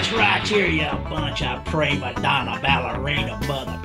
this right here, you bunch of prima donna ballerina mother.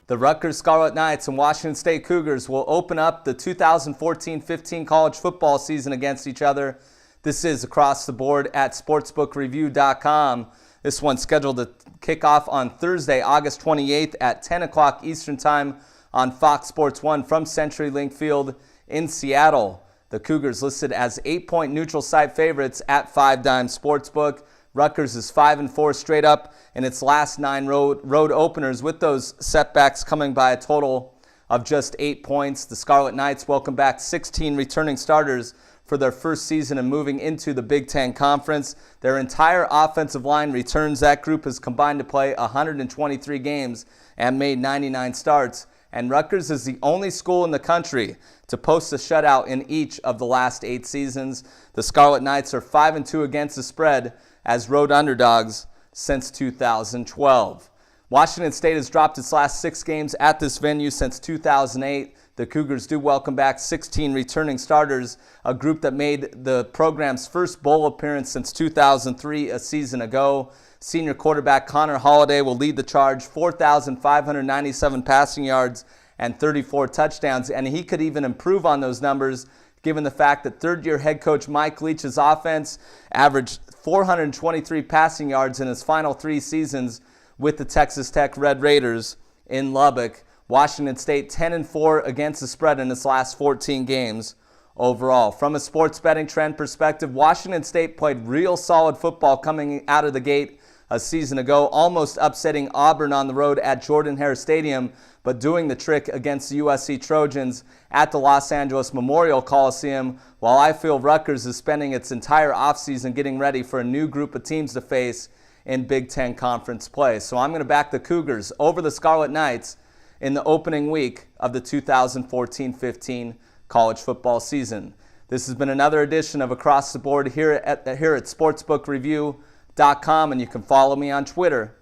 The Rutgers Scarlet Knights and Washington State Cougars will open up the 2014-15 college football season against each other. This is across the board at sportsbookreview.com. This one's scheduled to kick off on Thursday, August 28th at 10 o'clock Eastern Time on Fox Sports 1 from CenturyLink Field in Seattle. The Cougars listed as 8-point neutral site favorites at 5 Dime Sportsbook. Rutgers is 5-4 straight up in its last 9 road openers, with those setbacks coming by a total of just 8 points. The Scarlet Knights welcome back 16 returning starters for their first season and moving into the Big Ten Conference. Their entire offensive line returns. That group has combined to play 123 games and made 99 starts. And Rutgers is the only school in the country to post a shutout in each of the last 8 seasons. The Scarlet Knights are 5-2 against the spread as road underdogs since 2012. Washington State has dropped its last 6 games at this venue since 2008. The Cougars do welcome back 16 returning starters, a group that made the program's first bowl appearance since 2003, a season ago. Senior quarterback Connor Halliday will lead the charge, 4,597 passing yards and 34 touchdowns, and he could even improve on those numbers given the fact that third-year head coach Mike Leach's offense averaged 423 passing yards in his final 3 seasons with the Texas Tech Red Raiders in Lubbock. Washington State 10-4 against the spread in its last 14 games overall. From a sports betting trend perspective, Washington State played real solid football coming out of the gate a season ago, almost upsetting Auburn on the road at Jordan-Hare Stadium, but doing the trick against the USC Trojans at the Los Angeles Memorial Coliseum, while I feel Rutgers is spending its entire offseason getting ready for a new group of teams to face in Big Ten Conference play. So I'm going to back the Cougars over the Scarlet Knights in the opening week of the 2014-15 college football season. This has been another edition of Across the Board here at sportsbookreview.com, and you can follow me on Twitter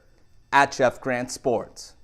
at Jeff Grant Sports.